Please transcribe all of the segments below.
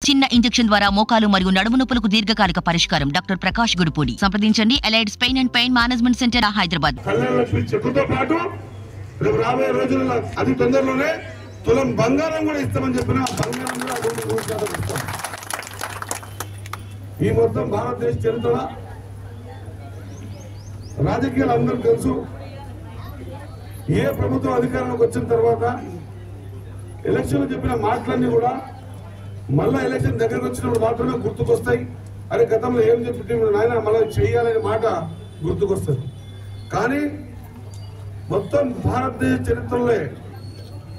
చిన్న ఇంజెక్షన్ ద్వారా మోకాలు మరియు నడుము నొప్పులకు దీర్ఘకాలిక పరిష్కారం. డాక్టర్ ప్రకాష్ గుడిపూడి. సంప్రదించండి. Allied Spain and pain management centre, Hyderabad. రాబోయే రోజుల్లో అతి తొందరలోనే తులం బంగారం కూడా ఇస్తామని చెప్పిన ఈ మొత్తం భారతదేశ చరిత్ర రాజకీయాలు అందరూ తెలుసు. ఏ ప్రభుత్వం అధికారంలోకి వచ్చిన తర్వాత ఎలక్షన్లు చెప్పిన మాటలన్నీ కూడా మళ్ళా ఎలక్షన్ దగ్గరకు వచ్చినప్పుడు మాత్రమే గుర్తుకొస్తాయి. అరే గతంలో ఏం చెప్పి నాయన మళ్ళీ చెయ్యాలనే మాట గుర్తుకొస్తుంది. కానీ మొత్తం భారతదేశ చరిత్రలో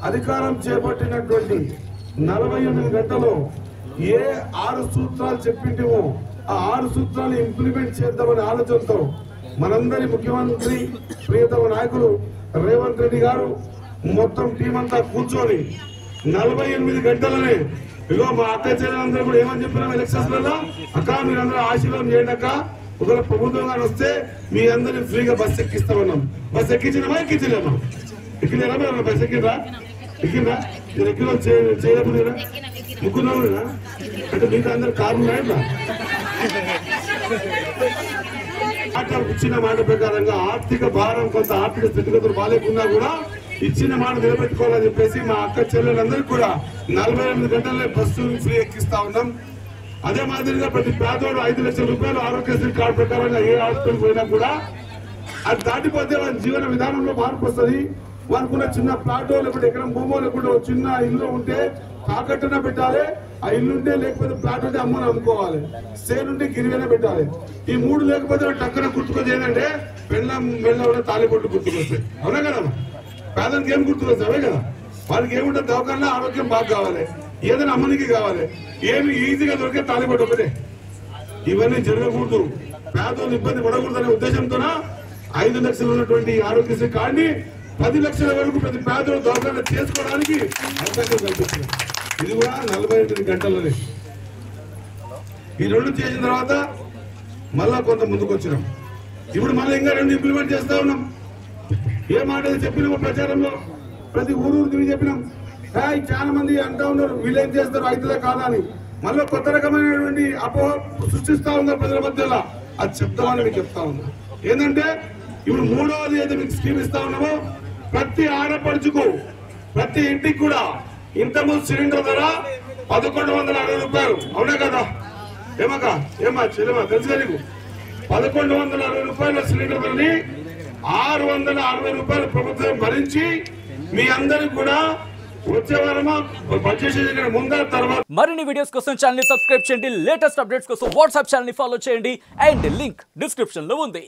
అధికారం చేపట్టినటువంటి 48 గంటల్లో ఏ 6 సూత్రాలు చెప్పింటేమో ఆ 6 సూత్రాలు ఇంప్లిమెంట్ చేద్దామనే ఆలోచనతో మనందరి ముఖ్యమంత్రి ప్రియతమ నాయకులు రేవంత్ రెడ్డి గారు మొత్తం టీం అంతా కూర్చొని 48 గంటలనే ఇగో మా అక్క చెల్లెలందరూ కూడా ఏమని చెప్పినాం ఎలక్షన్స్ లలో, అక్క మీరందరూ ఆశీర్వాదం చేయండి అక్క, ఒకవేళ ప్రభుత్వం గారు వస్తే మీ అందరినీ ఫ్రీగా బస్ ఎక్కిస్తామన్నాం. బస్ ఎక్కించినామా ఎక్కించలేమా? ఎక్కిలేరా మీరు? బస్ ఎక్కిందా? ఎక్కిందా? నేను ఎక్కిన చేయలేకపోయినా ముక్కున్నా అంటే మీకు అందరు కార్లు ఉన్నాయా? ఇచ్చిన మాట ప్రకారంగా ఆర్థిక భారం కొంత ఆర్థిక స్థితిగతులు బాగాలేకున్నా కూడా ఇచ్చిన మాట నిలబెట్టుకోవాలని చెప్పేసి మా అక్క చెల్లెలందరికీ కూడా 48 గంటలే బస్సు ఫ్రీ ఎక్కిస్తా ఉన్నాం. అదే మాదిరిగా ప్రతి పేదోడు 5 లక్షల రూపాయలు ఆరోగ్యశ్రీ కార్డు ప్రకారంగా ఏ హాస్పిటల్ పోయినా కూడా అది దాటిపోతే వారి జీవన విధానంలో మార్పు వస్తుంది. వారికున్న చిన్న ప్లాటో లేకపోతే ఎకరం భూమో లేకపోతే చిన్న ఇల్లు ఉంటే తాకట్టున పెట్టాలి. ఆ ఇల్లుంటే లేకపోతే ప్లాట్ ఉంటే అమ్మని అమ్ముకోవాలి. సేల్ ఉంటే గిరివెన పెట్టాలి. ఈ 3 లేకపోతే టక్కన గుర్తుకొచ్చి ఏంటంటే పెళ్ళం వెళ్ళ తాలిబొట్టు గుర్తుకొస్తాయి. అవునా కదమ్మా? పేదనికి ఏం గుర్తుకొస్తాయి? అవే కదా. వాళ్ళకి ఏముంటుంది? దవాఖానలో ఆరోగ్యం బాగా కావాలి, ఏదైనా అమ్మనికి కావాలి, ఏమి ఈజీగా దొరికే తాలిబొట్టు ఒకటే. ఇవన్నీ జరగకూడదు, పేదోళ్ళు ఇబ్బంది పడకూడదు అనే ఉద్దేశంతో 5 లక్షలు ఉన్నటువంటి ఆరోగ్యశ్రీ కార్డుని 10 లక్షల వరకు ప్రతి పేదోడు దవాఖాన చేసుకోవడానికి అవకాశం కల్పిస్తుంది. ఇది కూడా 48 గంటలనే. ఈ 2 చేసిన తర్వాత మళ్ళా కొంత ముందుకు వచ్చినాం. ఇప్పుడు మళ్ళీ ఇంకా 2 ఇంప్లిమెంట్ చేస్తా ఉన్నాం. ఏ మాట చెప్పినామో ప్రచారంలో ప్రతి ఊరు తిరిగి చెప్పినాం. చాలా మంది అంటా ఉన్నారు వీళ్ళేం చేస్తారు అవుతుందా కాదా అని. మళ్ళీ కొత్త రకమైనటువంటి అపోహ సృష్టిస్తా ఉన్నారు ప్రజల మధ్యలో. అది చెప్తామని మీకు చెప్తా ఉన్నా. ఏంటంటే ఇప్పుడు 3వది ఏదో మీకు స్కీమ్ ఇస్తా ఉన్నామో ప్రతి ఆడపడుచుకు ప్రతి ఇంటికి కూడా ఇంతకుముందు సిలిండర్ ధర 1160 రూపాయలు. అవునా కదా? ఏమా చెల్లెమా తెలుసుగా నీకు? 1160 రూపాయల సిలిండర్ ధరని 660 రూపాయలు ప్రభుత్వం భరించి మీ అందరికి కూడా వచ్చే వారమా బడ్జెట్ ముందా తర్వాత. మరిన్ని వీడియోస్ కోసం ఛానల్ ని సబ్స్క్రైబ్ చేయండి. లేటెస్ట్ అప్డేట్స్ కోసం వాట్సాప్ ఛానల్ ని ఫాలో చేయండి. అండ్ లింక్ డిస్క్రిప్షన్ లో ఉంది.